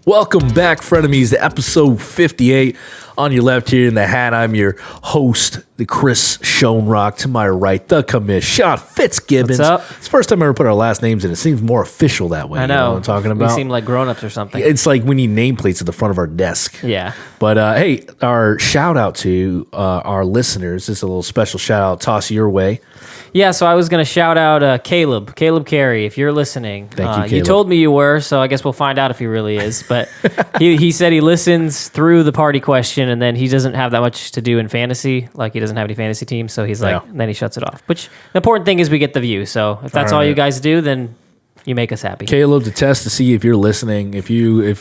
Welcome back, frenemies, to episode 58. On your left here in the hat, I'm your host, the Chris Schoenrock. To my right, the commish, Sean Fitzgibbons. What's up? It's the first time I ever put our last names in. It seems more official that way. I know. You know what I'm talking about? We seem like grown-ups or something. It's like we need nameplates at the front of our desk. Yeah. But hey, our shout out to our listeners. This is a little special shout out. Toss your way. Yeah, so I was going to shout out Caleb Carey, if you're listening. Thank you, Caleb. You told me you were, so I guess we'll find out if he really is. But he said he listens through the party question, and then he doesn't have that much to do in fantasy. Like, he doesn't have any fantasy teams, so he's like, then he shuts it off. Which, the important thing is we get the view. So if that's all you guys do, then you make us happy. Caleb, to test to see if you're listening, if you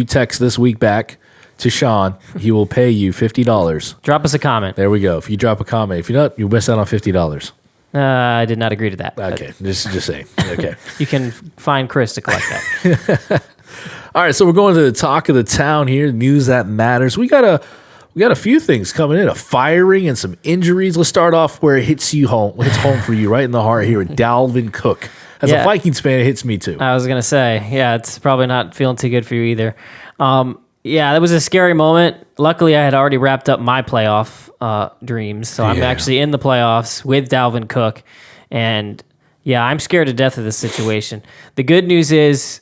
text this week back to Sean, he will pay you $50. Drop us a comment. There we go. If you drop a comment, if you don't, you miss out on $50. I did not agree to that. Okay, just saying. Okay. You can find Chris to collect that. All right, so we're going to the talk of the town here, news that matters. We got a few things coming in, a firing and some injuries. Let's start off where it hits home for you, right in the heart here with Dalvin Cook. As a Vikings fan, it hits me too. I was going to say, yeah, it's probably not feeling too good for you either. Yeah, that was a scary moment. Luckily, I had already wrapped up my playoff dreams, so I'm actually in the playoffs with Dalvin Cook. And yeah, I'm scared to death of this situation. The good news is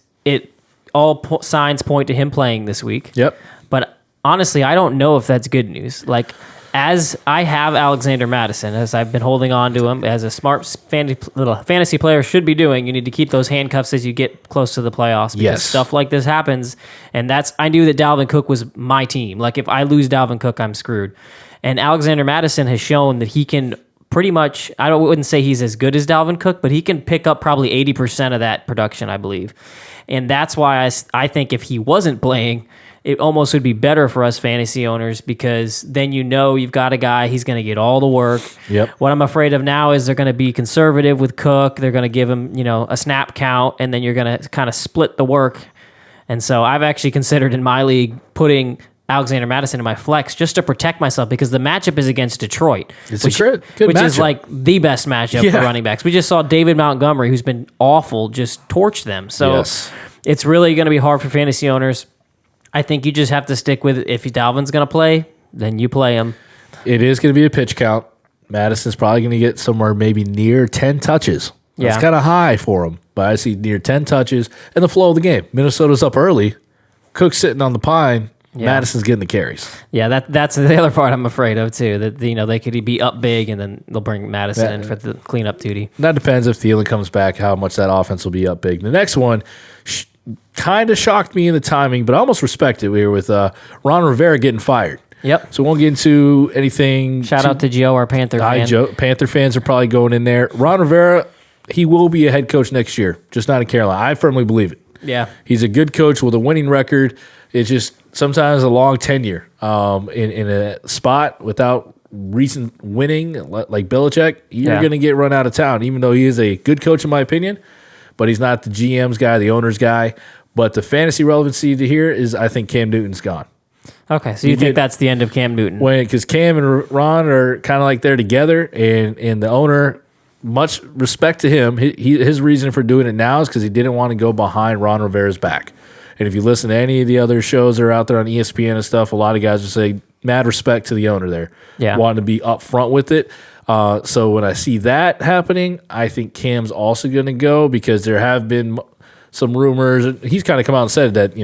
all signs point to him playing this week. Yep. But honestly, I don't know if that's good news. Like, as I have Alexander Mattison, as I've been holding on to him, as a smart little fantasy player should be doing, you need to keep those handcuffs as you get close to the playoffs because stuff like this happens. And I knew that Dalvin Cook was my team. Like, if I lose Dalvin Cook, I'm screwed. And Alexander Mattison has shown that he can pretty much, I wouldn't say he's as good as Dalvin Cook, but he can pick up probably 80% of that production, I believe. And that's why I think if he wasn't playing, it almost would be better for us fantasy owners because then you've got a guy, he's going to get all the work. Yep. What I'm afraid of now is they're going to be conservative with Cook. They're going to give him, a snap count, and then you're going to kind of split the work. And so I've actually considered in my league putting Alexander Mattison in my flex just to protect myself because the matchup is against Detroit, It's which a good matchup. is like the best matchup for running backs. We just saw David Montgomery, who's been awful, just torch them. So it's really going to be hard for fantasy owners. I think you just have to stick with if Dalvin's going to play, then you play him. It is going to be a pitch count. Madison's probably going to get somewhere maybe near 10 touches. That's kind of high for him, but I see near 10 touches and the flow of the game. Minnesota's up early. Cook's sitting on the pine. Yeah. Madison's getting the carries. Yeah, that's the other part I'm afraid of too. That they could be up big and then they'll bring Madison in for the cleanup duty. That depends if Thielen comes back, how much that offense will be up big. The next one kind of shocked me in the timing, but I almost respect it. We were with Ron Rivera getting fired. Yep. So we won't get into anything. Shout out to Joe, our Panther fan. Joe. Panther fans are probably going in there. Ron Rivera, he will be a head coach next year, just not in Carolina. I firmly believe it. Yeah. He's a good coach with a winning record. It's just sometimes a long tenure in a spot without recent winning, like Belichick, you're going to get run out of town, even though he is a good coach in my opinion, but he's not the GM's guy, the owner's guy. But the fantasy relevancy to here is I think Cam Newton's gone. Okay, so you think that's the end of Cam Newton? Because Cam and Ron are kind of like they're together, and the owner, much respect to him, his reason for doing it now is because he didn't want to go behind Ron Rivera's back. And if you listen to any of the other shows that are out there on ESPN and stuff, a lot of guys will say mad respect to the owner there, wanting to be up front with it. So when I see that happening, I think Cam's also going to go because there have been some rumors. He's kind of come out and said that,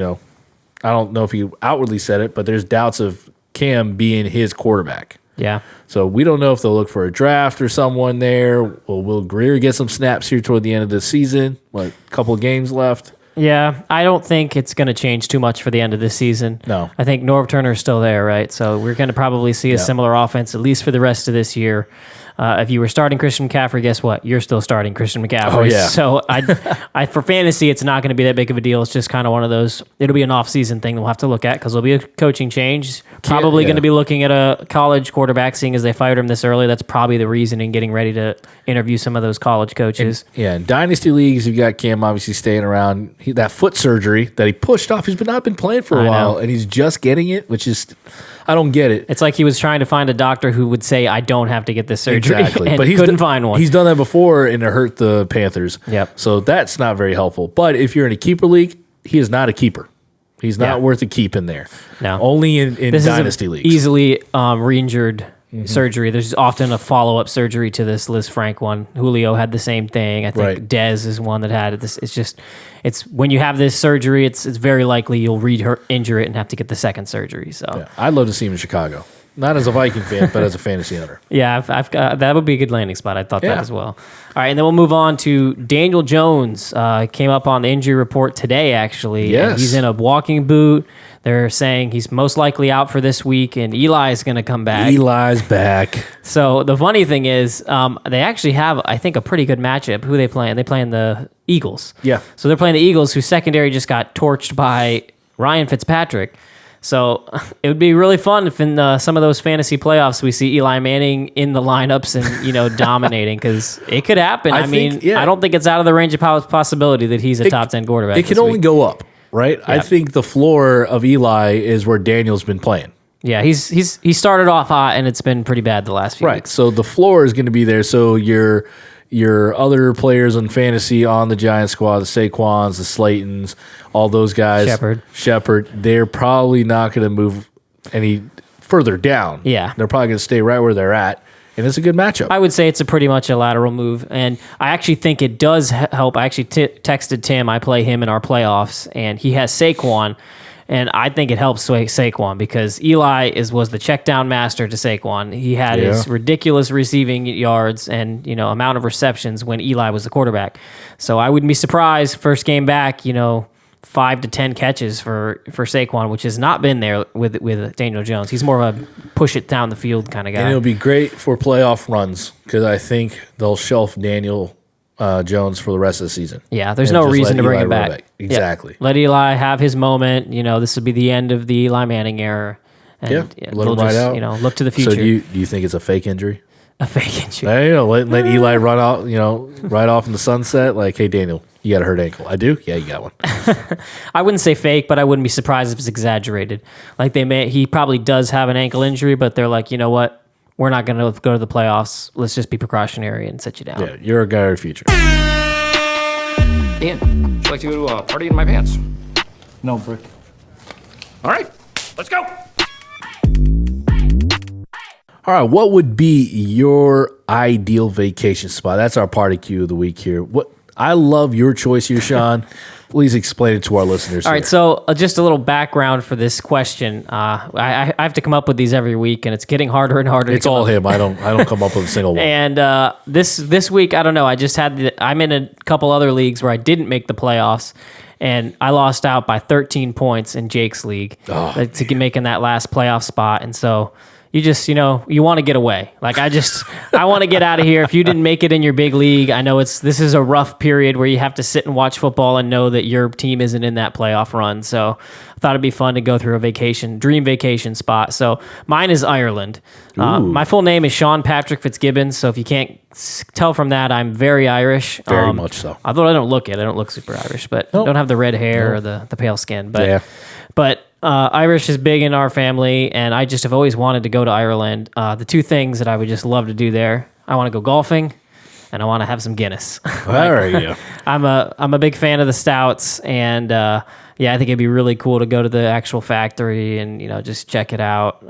I don't know if he outwardly said it, but there's doubts of Cam being his quarterback. Yeah. So we don't know if they'll look for a draft or someone there. Will Greer get some snaps here toward the end of the season? A couple of games left. Yeah, I don't think it's going to change too much for the end of this season. No. I think Norv Turner's still there, right? So we're going to probably see a similar offense, at least for the rest of this year. If you were starting Christian McCaffrey, guess what? You're still starting Christian McCaffrey. Oh, yeah. So for fantasy, it's not going to be that big of a deal. It's just kind of one of those, it'll be an off-season thing we'll have to look at because there'll be a coaching change. Probably going to be looking at a college quarterback, seeing as they fired him this early. That's probably the reason in getting ready to interview some of those college coaches. In Dynasty Leagues, you've got Cam obviously staying around. That foot surgery that he pushed off, he's not been playing for a while, and he's just getting it, which is, I don't get it. It's like he was trying to find a doctor who would say, I don't have to get this surgery. Exactly. And but he couldn't find one. He's done that before, and it hurt the Panthers. Yep. So that's not very helpful. But if you're in a keeper league, he is not a keeper. He's not worth a keep in there. No. Only in dynasty leagues. Easily re-injured surgery. There's often a follow-up surgery to this Liz Frank one. Julio had the same thing. I think Dez is one that had this. It's when you have this surgery, it's very likely you'll re-injure it and have to get the second surgery. So I'd love to see him in Chicago. Not as a Viking fan, but as a fantasy owner. Yeah, I've got, that would be a good landing spot. I thought that as well. All right, and then we'll move on to Daniel Jones. Came up on the injury report today, actually. Yes. And he's in a walking boot. They're saying he's most likely out for this week, and Eli is going to come back. Eli's back. So the funny thing is, they actually have, I think, a pretty good matchup. Who are they playing? They playing the Eagles. Yeah. So they're playing the Eagles, whose secondary just got torched by Ryan Fitzpatrick. So it would be really fun if in some of those fantasy playoffs we see Eli Manning in the lineups and dominating, because it could happen. I don't think it's out of the range of possibility that he's a top 10 quarterback. It can only go up, right? Yeah. I think the floor of Eli is where Daniel's been playing. Yeah, he started off hot and it's been pretty bad the last few weeks. So the floor is going to be there. So your other players on fantasy on the Giant squad, the Saquons, the Slaytons, all those guys, Shepard, they're probably not going to move any further down. Yeah. They're probably going to stay right where they're at, and it's a good matchup. I would say it's pretty much a lateral move, and I actually think it does help. I actually texted Tim. I play him in our playoffs, and he has Saquon. And I think it helps Saquon because Eli was the check down master to Saquon. He had his ridiculous receiving yards and amount of receptions when Eli was the quarterback. So I wouldn't be surprised first game back, 5 to 10 catches for Saquon, which has not been there with Daniel Jones. He's more of a push it down the field kind of guy. And it'll be great for playoff runs because I think they'll shelf Daniel Jones for the rest of the season. Yeah, there's no reason to bring him back. Exactly. Yep. Let Eli have his moment. This would be the end of the Eli Manning era. And let him ride out. Look to the future. So do you think it's a fake injury? A fake injury. Let Eli run out, right off in the sunset. Like, hey, Daniel, you got a hurt ankle. I do? Yeah, you got one. I wouldn't say fake, but I wouldn't be surprised if it's exaggerated. Like he probably does have an ankle injury, but they're like, you know what? We're not going to go to the playoffs. Let's just be precautionary and sit you down. Yeah, you're a guy of the future. Ian, would you like to go to a party in my pants? No, Brick. All right, let's go. All right, what would be your ideal vacation spot? That's our party cue of the week here. I love your choice here, Sean. Please explain it to our listeners. All right, so just a little background for this question. I have to come up with these every week, and it's getting harder and harder. It's all him. I don't come up with a single one. And this week, I don't know. I just I'm in a couple other leagues where I didn't make the playoffs, and I lost out by 13 points in Jake's league to get making that last playoff spot. And so you just, you want to get away. Like I want to get out of here. If you didn't make it in your big league, I know this is a rough period where you have to sit and watch football and know that your team isn't in that playoff run. So I thought it'd be fun to go through a dream vacation spot. So mine is Ireland. My full name is Sean Patrick Fitzgibbons. So if you can't tell from that, I'm very Irish. Very much so. Although I don't look super Irish, but don't have the red hair or the pale skin. But Irish is big in our family, and I just have always wanted to go to Ireland. The two things that I would just love to do there, I want to go golfing, and I want to have some Guinness. There you go. I'm a big fan of the stouts, and I think it'd be really cool to go to the actual factory and just check it out.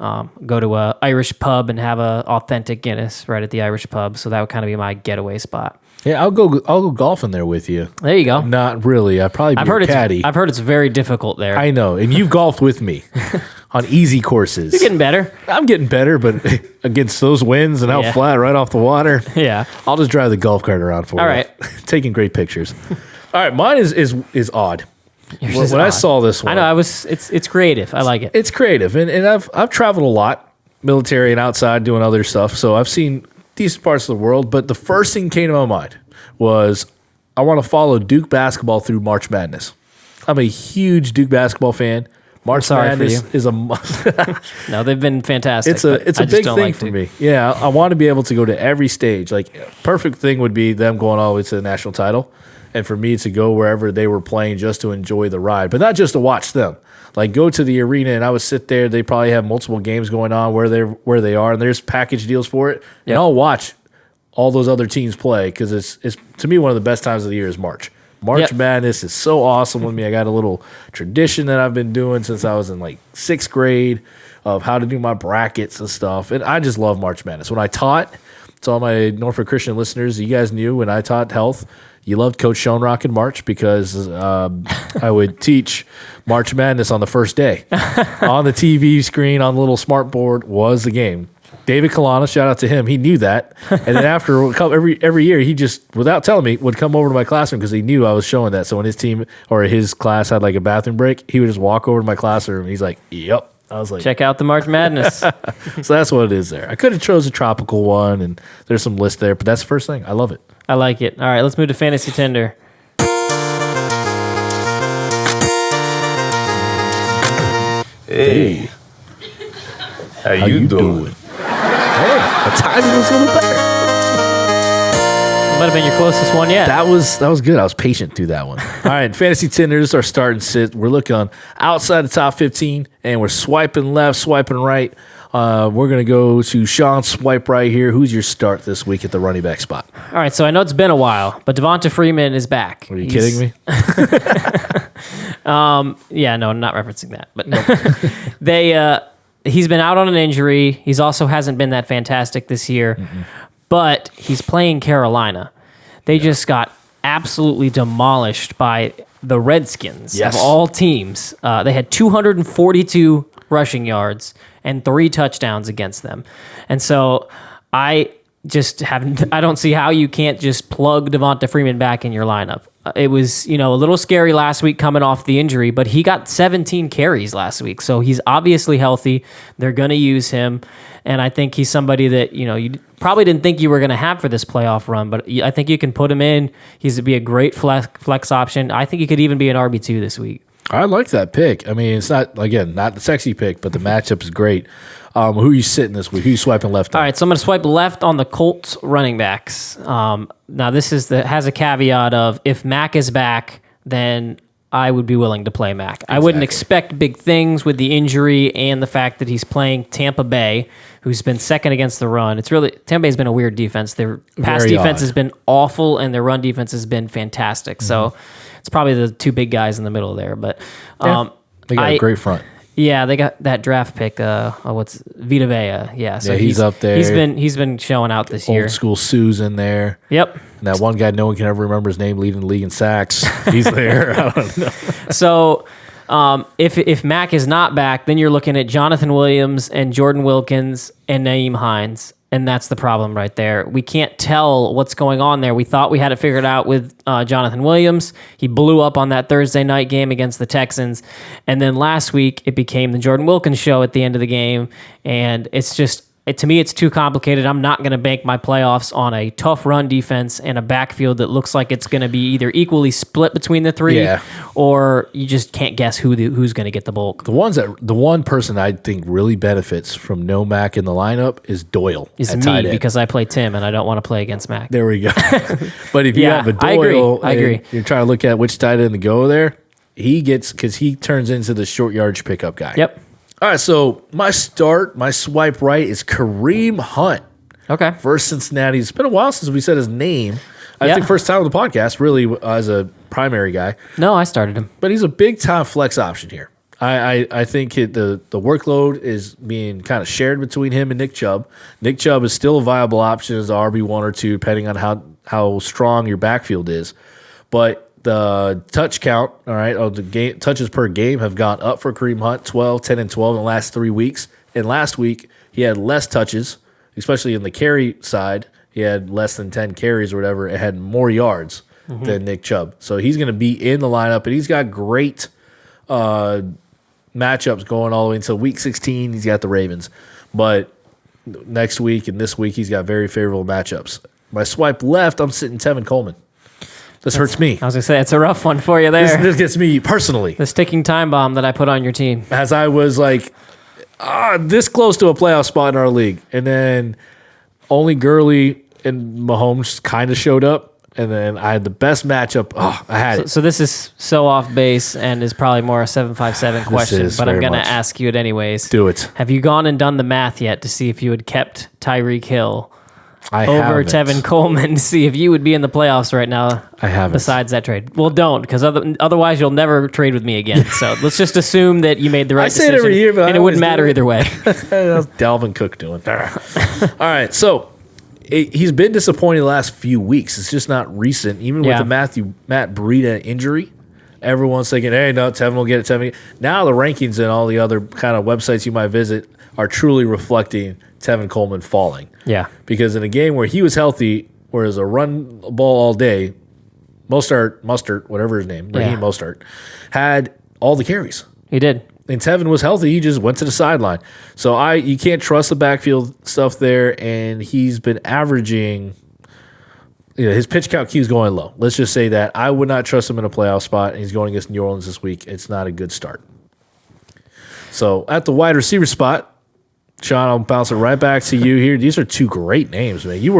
Go to a Irish pub and have a authentic Guinness right at the Irish pub. So that would kind of be my getaway spot. Yeah, I'll go golfing there with you. There you go. Not really. I'd probably be a caddy. I've heard it's very difficult there. I know, and you've golfed with me on easy courses. You're getting better. I'm getting better, but against those winds and out flat right off the water, I'll just drive the golf cart around for you. All right. Taking great pictures. All right, mine is odd. When I saw this one, I know it's creative. I like it. It's creative, and I've traveled a lot, military and outside doing other stuff. So I've seen decent parts of the world. But the first thing came to my mind was I want to follow Duke basketball through March Madness. I'm a huge Duke basketball fan. March Madness is a no, they've been fantastic. It's a big thing for me. Yeah, I want to be able to go to every stage. Like, perfect thing would be them going all the way to the national title. And for me to go wherever they were playing just to enjoy the ride, but not just to watch them. Like, go to the arena and I would sit there. They probably have multiple games going on where they are, and there's package deals for it. Yep. And I'll watch all those other teams play because it's to me one of the best times of the year is March March Yep. Madness is so awesome with me. I got a little tradition that I've been doing since I was in like 6th grade of how to do my brackets and stuff. And I just love March Madness. When I taught, to all my Norfolk Christian listeners, you guys knew when I taught health, you loved Coach Schoenrock in March because I would teach March Madness on the first day. On the TV screen, on the little smart board was the game. David Kalana, shout out to him. He knew that. And then after every year, he just, without telling me, would come over to my classroom because he knew I was showing that. So when his team or his class had like a bathroom break, he would just walk over to my classroom. And he's like, yep. I was like, Check out the March Madness. so that's what it is there. I could have chose a tropical one, and there's some list there, but that's the first thing. I love it. I like it. All right, let's move to Fantasy Tinder. Hey. How you doing? Hey, the timing was a little better. Might have been your closest one yet. That was good. I was patient through that one. All right, Fantasy Tinders are starting sit. We're looking on outside the top 15, and we're swiping left, swiping right. We're going to go to Sean Swipe right here. Who's your start this week at the running back spot? All right, so I know it's been a while, but Devonta Freeman is back. Are you kidding me? Yeah, no, I'm not referencing that. But he's been out on an injury. He's also hasn't been that fantastic this year. But he's playing Carolina. They just got absolutely demolished by the Redskins Yes. of all teams. They had 242 rushing yards and 3 touchdowns against them. And so I don't see how you can't just plug Devonta Freeman back in your lineup. It was, a little scary last week coming off the injury, but he got 17 carries last week. So he's obviously healthy. They're going to use him. And I think he's somebody that, you probably didn't think you were going to have for this playoff run, but I think you can put him in. He's to be a great flex option. I think he could even be an RB2 this week. I like that pick. I mean, it's not the sexy pick, but the matchup is great. Who are you sitting this week? Who are you swiping left on? All right, so I'm going to swipe left on the Colts running backs. Now, this has a caveat of if Mac is back, then I would be willing to play Mac. Exactly. I wouldn't expect big things with the injury and the fact that he's playing Tampa Bay, who's been second against the run. Tampa Bay's been a weird defense. Their pass defense has been awful, and their run defense has been fantastic. Mm-hmm. So it's probably the 2 big guys in the middle there. But they got a great front. Yeah, they got that draft pick. What's Vita Vea? Yeah, so he's up there. He's been showing out this year. Old school Sue's in there. Yep. And that one guy no one can ever remember his name, leading the league in sacks. He's there. I don't know. So if Mac is not back, then you're looking at Jonathan Williams and Jordan Wilkins and Naeem Hines. And that's the problem right there. We can't tell what's going on there. We thought we had it figured out with Jonathan Williams. He blew up on that Thursday night game against the Texans. And then last week, it became the Jordan Wilkins show at the end of the game. And it's just, to me, it's too complicated. I'm not going to bank my playoffs on a tough run defense and a backfield that looks like it's going to be either equally split between the 3, or you just can't guess who's going to get the bulk. The one person I think really benefits from no Mac in the lineup is Doyle. Is me, because I play Tim and I don't want to play against Mac. There we go. But if you have a Doyle, I agree. You're trying to look at which tight end to go there, because he turns into the short yardage pickup guy. Yep. All right, so my swipe right is Kareem Hunt. Okay. First Cincinnati. It's been a while since we said his name. I think first time on the podcast, really, as a primary guy. No, I started him. But he's a big-time flex option here. I think the workload is being kind of shared between him and Nick Chubb. Nick Chubb is still a viable option as RB1 or 2, depending on how strong your backfield is. But the touch count, all right, the touches per game have gone up for Kareem Hunt, 12, 10, and 12 in the last 3 weeks. And last week, he had less touches, especially in the carry side. He had less than 10 carries or whatever. It had more yards than Nick Chubb. So he's going to be in the lineup, and he's got great matchups going all the way until week 16. He's got the Ravens. But next week and this week, he's got very favorable matchups. My swipe left, I'm sitting Tevin Coleman. This hurts me. I was going to say, it's a rough one for you there. This gets me personally. The sticking time bomb that I put on your team. As I was like, this close to a playoff spot in our league. And then only Gurley and Mahomes kind of showed up. And then I had the best matchup. I had it. So this is so off base and is probably more a 757 question, but I'm going to ask you it anyways. Do it. Have you gone and done the math yet to see if you had kept Tyreek Hill over Tevin Coleman to see if you would be in the playoffs right now. I haven't. Besides that trade. Well, don't, because otherwise you'll never trade with me again. So let's just assume that you made the right decision. I say it every year, but it wouldn't matter either way. That's Dalvin Cook doing. All right, so he's been disappointing the last few weeks. It's just not recent. Even with the Matt Breida injury, everyone's thinking, hey, no, Tevin will get it. Tevin. Now the rankings and all the other kind of websites you might visit are truly reflecting Tevin Coleman falling. Yeah. Because in a game where he was healthy, whereas a run ball all day, Mostert, whatever his name, Raheem Mostert, had all the carries. He did. And Tevin was healthy. He just went to the sideline. So you can't trust the backfield stuff there, and he's been averaging his pitch count keeps going low. Let's just say that. I would not trust him in a playoff spot, and he's going against New Orleans this week. It's not a good start. So at the wide receiver spot, Sean, I'll bounce it right back to you here. These are two great names, man. You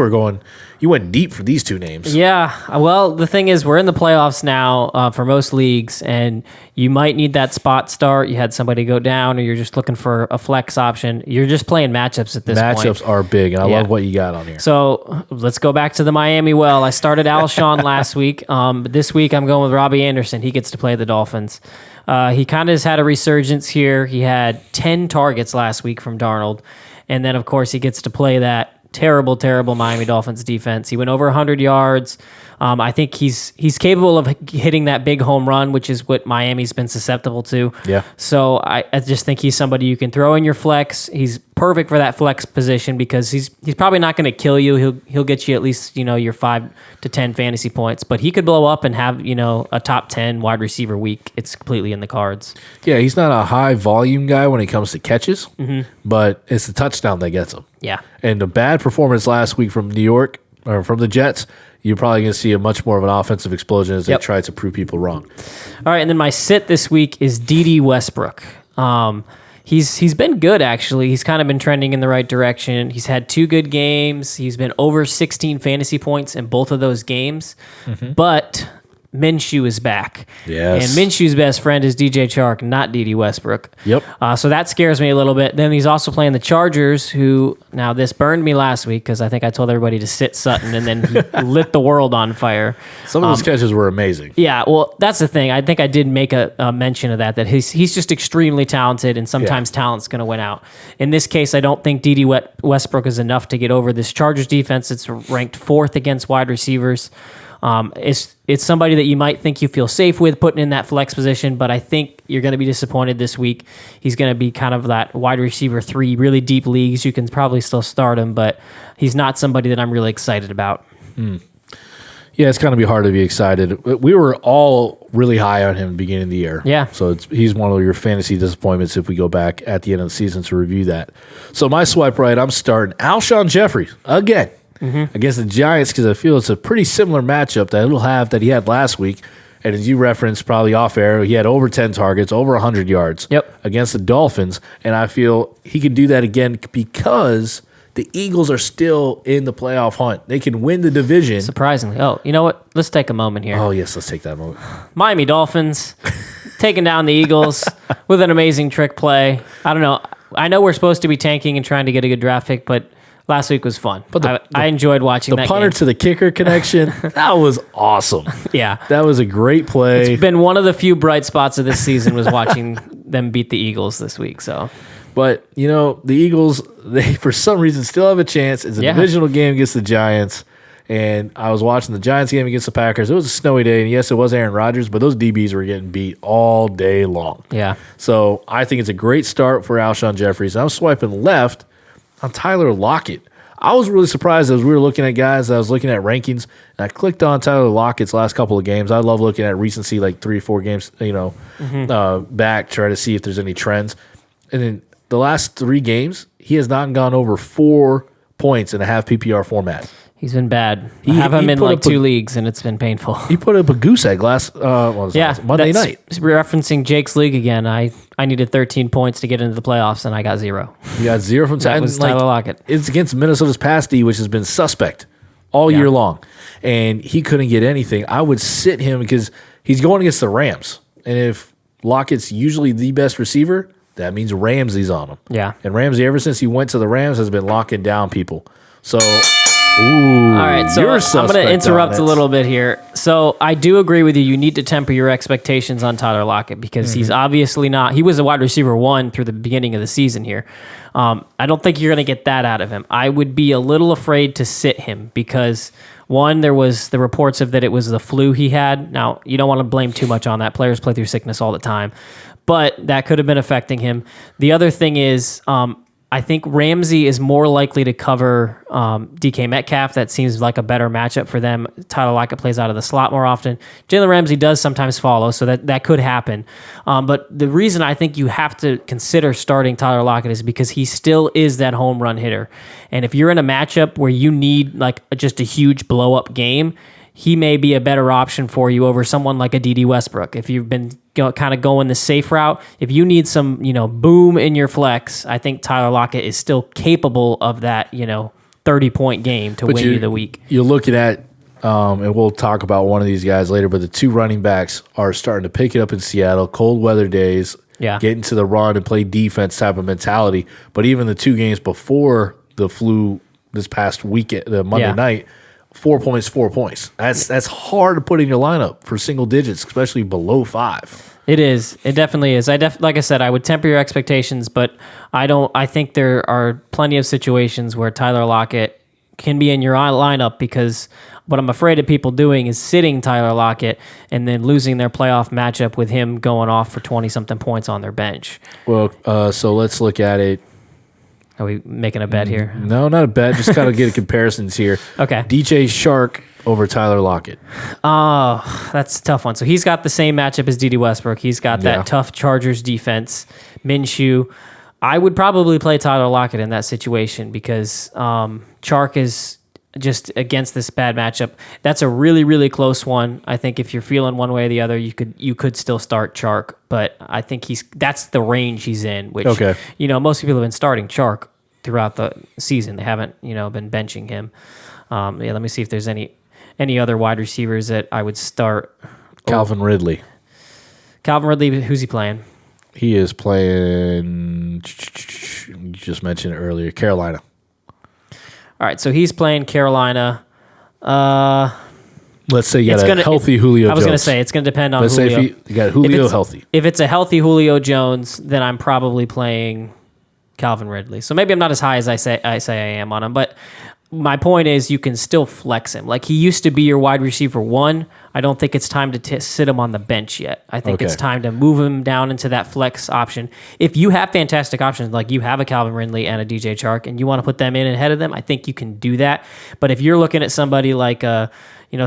went deep for these two names. Yeah. Well, the thing is, we're in the playoffs now for most leagues, and you might need that spot start. You had somebody go down, or you're just looking for a flex option. You're just playing matchups at this point. Matchups are big, and I love what you got on here. So let's go back to the Miami well. I started Alshon last week. But this week, I'm going with Robbie Anderson. He gets to play the Dolphins. He kind of has had a resurgence here. He had 10 targets last week from Darnold. And then, of course, he gets to play that terrible, terrible Miami Dolphins defense. He went over 100 yards. I think he's capable of hitting that big home run, which is what Miami's been susceptible to. Yeah. So I just think he's somebody you can throw in your flex. He's perfect for that flex position because he's probably not going to kill you. He'll get you at least your 5 to 10 fantasy points, but he could blow up and have a top 10 wide receiver week. It's completely in the cards. Yeah, he's not a high volume guy when it comes to catches, but it's the touchdown that gets him. Yeah. And the bad performance last week from New York or from the Jets, you're probably going to see a much more of an offensive explosion as they try to prove people wrong. All right, and then my sit this week is D.D. Westbrook. He's been good, actually. He's kind of been trending in the right direction. He's had 2 good games. He's been over 16 fantasy points in both of those games. But Minshew is back. Yes. And Minshew's best friend is DJ Chark, not D.D. Westbrook. Yep. So that scares me a little bit. Then he's also playing the Chargers, who, now this burned me last week because I think I told everybody to sit Sutton, and then he lit the world on fire. Some of those catches were amazing. Yeah, well, that's the thing. I think I did make a mention of that he's just extremely talented, and sometimes talent's going to win out. In this case, I don't think D.D. Westbrook is enough to get over this Chargers defense. It's ranked 4th against wide receivers. It's somebody that you might think you feel safe with putting in that flex position, but I think you're going to be disappointed this week. He's going to be kind of that wide receiver 3, really deep leagues. You can probably still start him, but he's not somebody that I'm really excited about. Yeah, it's going to be hard to be excited. We were all really high on him at the beginning of the year. Yeah. So he's one of your fantasy disappointments if we go back at the end of the season to review that. So my swipe right, I'm starting Alshon Jeffrey again. Against the Giants because I feel it's a pretty similar matchup that he'll have that he had last week. And as you referenced probably off air, he had over 10 targets, over 100 yards against the Dolphins. And I feel he can do that again because the Eagles are still in the playoff hunt. They can win the division. Surprisingly. Oh, you know what? Let's take a moment here. Oh, yes, let's take that moment. Miami Dolphins taking down the Eagles with an amazing trick play. I don't know. I know we're supposed to be tanking and trying to get a good draft pick, but last week was fun. But I enjoyed watching that The punter game. to the kicker connection, that was awesome. Yeah. That was a great play. It's been one of the few bright spots of this season was watching them beat the Eagles this week. So, But, the Eagles, they for some reason still have a chance. It's a divisional game against the Giants. And I was watching the Giants game against the Packers. It was a snowy day, and yes, it was Aaron Rodgers, but those DBs were getting beat all day long. Yeah. So I think it's a great start for Alshon Jeffries. I'm swiping left on Tyler Lockett. I was really surprised as we were looking at guys. I was looking at rankings, and I clicked on Tyler Lockett's last couple of games. I love looking at recency, like 3 or 4 games, back, try to see if there's any trends. And in the last 3 games, he has not gone over 4 points in a half PPR format. He's been bad. I have him in like 2 leagues, and it's been painful. He put up a goose egg Monday night. Referencing Jake's league again, I needed 13 points to get into the playoffs, and I got 0. You got 0 from That was Tyler Lockett. It's against Minnesota's pass D, which has been suspect all year long, and he couldn't get anything. I would sit him because he's going against the Rams, and if Lockett's usually the best receiver, that means Ramsey's on him. Yeah. And Ramsey, ever since he went to the Rams, has been locking down people. So Ooh, All right, so you're I'm suspect going to interrupt on a it. little bit here. So I do agree with you. You need to temper your expectations on Tyler Lockett because he's obviously not. He was a wide receiver 1 through the beginning of the season here. I don't think you're going to get that out of him. I would be a little afraid to sit him because, one, there was the reports of that it was the flu he had. Now, you don't want to blame too much on that. Players play through sickness all the time, but that could have been affecting him. The other thing is, I think Ramsey is more likely to cover DK Metcalf. That seems like a better matchup for them. Tyler Lockett plays out of the slot more often. Jalen Ramsey does sometimes follow, so that could happen. But the reason I think you have to consider starting Tyler Lockett is because he still is that home run hitter. And if you're in a matchup where you need like just a huge blow-up game, he may be a better option for you over someone like a D.D. Westbrook. If you've been kind of going the safe route, if you need some, boom in your flex, I think Tyler Lockett is still capable of that, 30-point game to win you the week. You're looking at, and we'll talk about one of these guys later, but the 2 running backs are starting to pick it up in Seattle, cold weather days, getting to the run and play defense type of mentality. But even the 2 games before the flu this past weekend, the Monday night, 4 points, 4 points. That's hard to put in your lineup for single digits, especially below 5. It is. It definitely is. Like I said, I would temper your expectations, but I think there are plenty of situations where Tyler Lockett can be in your lineup because what I'm afraid of people doing is sitting Tyler Lockett and then losing their playoff matchup with him going off for 20-something points on their bench. Well, so let's look at it. Are we making a bet here? No, not a bet. Just kind of get comparisons here. Okay. DJ Shark over Tyler Lockett. Oh, that's a tough one. So he's got the same matchup as D.D. Westbrook. He's got that tough Chargers defense. Minshew. I would probably play Tyler Lockett in that situation because Chark is just against this bad matchup. That's a really, really close one. I think if you're feeling one way or the other, you could still start Chark, but I think that's the range he's in, which most people have been starting Chark throughout the season. They haven't, been benching him. Let me see if there's any other wide receivers that I would start. Calvin Ridley. Who's he playing? He is playing, you just mentioned it earlier, Carolina. All right, so he's playing Carolina. Let's say you got a healthy Julio Jones. I was going to say, it's going to depend on Let's Julio. say if you got Julio healthy. If it's a healthy Julio Jones, then I'm probably playing Calvin Ridley. So maybe I'm not as high as I say I am on him, but my point is you can still flex him. Like he used to be your wide receiver 1. I don't think it's time to sit him on the bench yet. I think it's time to move him down into that flex option. If you have fantastic options, like you have a Calvin Ridley and a DJ Chark, and you want to put them in ahead of them, I think you can do that. But if you're looking at somebody like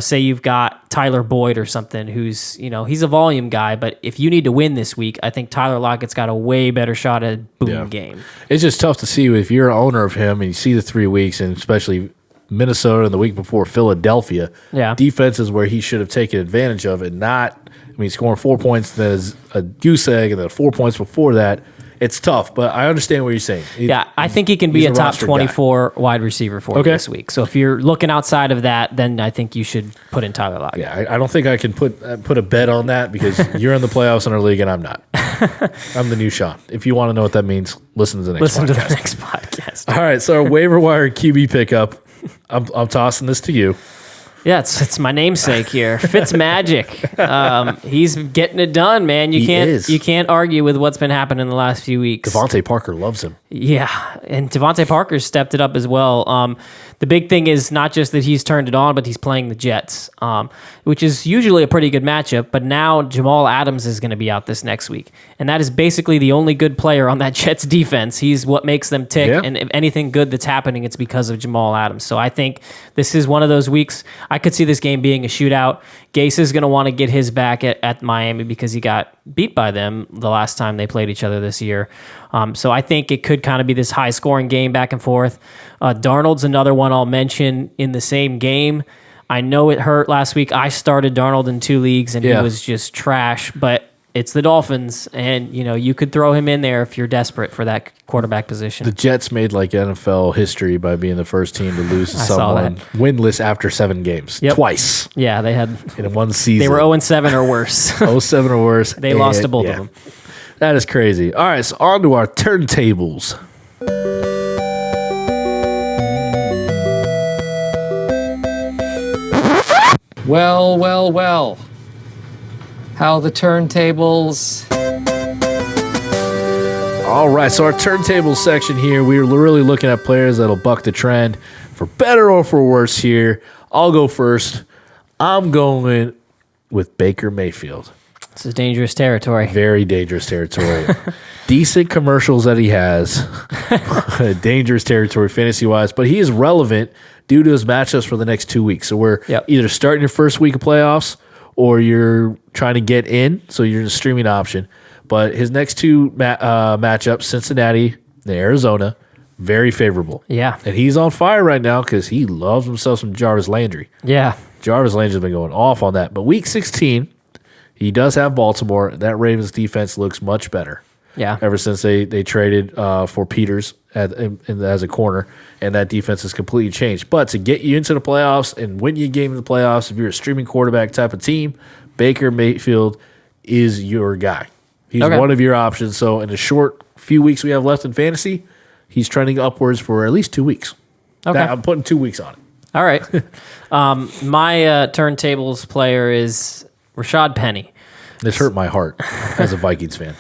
say you've got Tyler Boyd or something who's, he's a volume guy, but if you need to win this week, I think Tyler Lockett's got a way better shot at a boom game. It's just tough to see if you're an owner of him and you see the 3 weeks, and especially Minnesota and the week before Philadelphia, defenses where he should have taken advantage of it, scoring 4 points, there's a goose egg, and then 4 points before that. It's tough, but I understand what you're saying. I think he can be a top 24 wide receiver for you this week. So if you're looking outside of that, then I think you should put in Tyler Lockett. Yeah, I don't think I can put a bet on that because you're in the playoffs in our league and I'm not. I'm the new Sean. If you want to know what that means, listen to the next podcast. All right, so our waiver wire QB pickup, I'm tossing this to you. Yeah, it's my namesake here. Fitz Magic. He's getting it done, man. You can't argue with what's been happening in the last few weeks. Devontae Parker loves him. Yeah, and Devontae Parker's stepped it up as well. The big thing is not just that he's turned it on, but he's playing the Jets, which is usually a pretty good matchup. But now Jamal Adams is going to be out this next week. And that is basically the only good player on that Jets defense. He's what makes them tick. Yeah. And if anything good that's happening, it's because of Jamal Adams. So I think this is one of those weeks. I could see this game being a shootout. Gase is going to want to get his back at Miami because he got beat by them the last time they played each other this year. So I think it could kind of be this high-scoring game back and forth. Darnold's another one I'll mention in the same game. I know it hurt last week. I started Darnold in 2 leagues, and he was just trash. But it's the Dolphins, and you could throw him in there if you're desperate for that quarterback position. The Jets made like NFL history by being the first team to lose to someone winless after 7 games. Twice. Yeah, they had in one season. They were 0-7 or worse. 0-7 or worse. They lost to both of them. That is crazy. All right, so on to our turntables. Well. How the turntables? All right, so our turntable section here, we're really looking at players that'll buck the trend for better or for worse here. I'll go first. I'm going with Baker Mayfield. This is dangerous territory. Very dangerous territory. Decent commercials that he has. Dangerous territory fantasy-wise, but he is relevant due to his matchups for the next 2 weeks. So we're either starting your first week of playoffs or you're trying to get in, so you're in a streaming option. But his next two matchups, Cincinnati and Arizona, very favorable. Yeah. And he's on fire right now because he loves himself some Jarvis Landry. Yeah. Jarvis Landry's been going off on that. But week 16, he does have Baltimore. That Ravens defense looks much better. Yeah. Ever since they traded for Peters as a corner, and that defense has completely changed. But to get you into the playoffs and win you a game in the playoffs, if you're a streaming quarterback type of team, Baker Mayfield is your guy. He's one of your options. So in the short few weeks we have left in fantasy, he's trending upwards for at least 2 weeks. Okay. I'm putting 2 weeks on it. All right. My turntables player is Rashad Penny. This hurt my heart as a Vikings fan.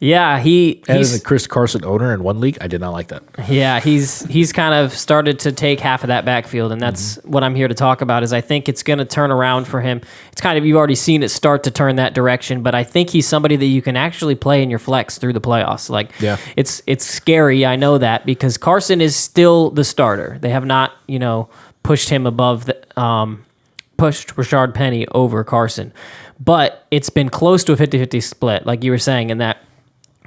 Yeah, as a Chris Carson owner in one league, I did not like that. Yeah, he's kind of started to take half of that backfield, and that's what I'm here to talk about. Is I think it's going to turn around for him. It's kind of, you've already seen it start to turn that direction, but I think he's somebody that you can actually play in your flex through the playoffs. Like, it's scary. I know that because Carson is still the starter. They have not, pushed him above pushed Rashard Penny over Carson, but it's been close to a 50-50 split, like you were saying in that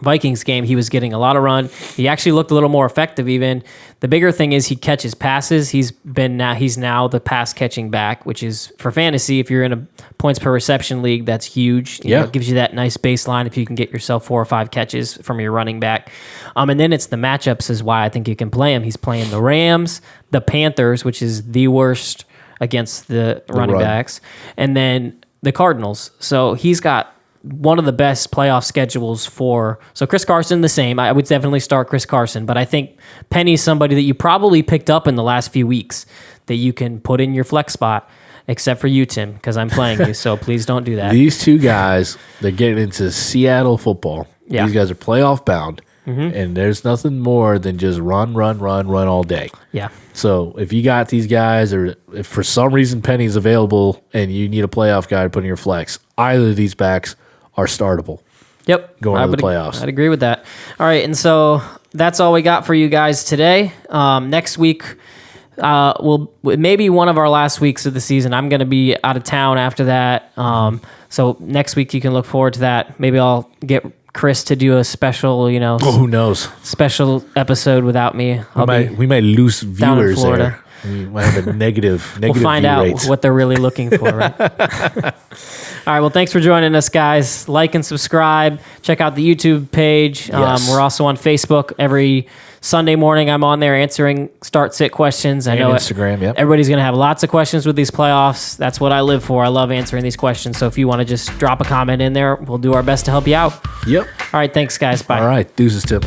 Vikings game. He was getting a lot of run. He actually looked a little more effective even. The bigger thing is he catches passes. He's now the pass catching back, which is for fantasy, if you're in a points per reception league, that's huge. It gives you that nice baseline if you can get yourself 4 or 5 catches from your running back. And then it's the matchups is why I think you can play him. He's playing the Rams, the Panthers, which is the worst against the running backs, and then the Cardinals. So he's got one of the best playoff schedules so Chris Carson, the same. I would definitely start Chris Carson, but I think Penny's somebody that you probably picked up in the last few weeks that you can put in your flex spot, except for you, Tim, because I'm playing you, so please don't do that. These two guys, they're getting into Seattle football. Yeah. These guys are playoff bound, and there's nothing more than just run all day. Yeah. So if you got these guys, or if for some reason Penny's available and you need a playoff guy to put in your flex, either of these backs are startable. Yep. Going to the playoffs. I'd agree with that. All right, and so that's all we got for you guys today. Next week, maybe one of our last weeks of the season. I'm going to be out of town after that. So next week you can look forward to that. Maybe I'll get Chris to do a special, who knows? Special episode without me. We might lose viewers there. We might have a negative we'll find out rates. What they're really looking for. Right? All right. Well, thanks for joining us, guys. Like and subscribe. Check out the YouTube page. Yes. We're also on Facebook. Every Sunday morning, I'm on there answering start-sit questions. I know Instagram, everybody's going to have lots of questions with these playoffs. That's what I live for. I love answering these questions. So if you want to just drop a comment in there, we'll do our best to help you out. Yep. All right. Thanks, guys. Bye. All right. Deuces, Tip.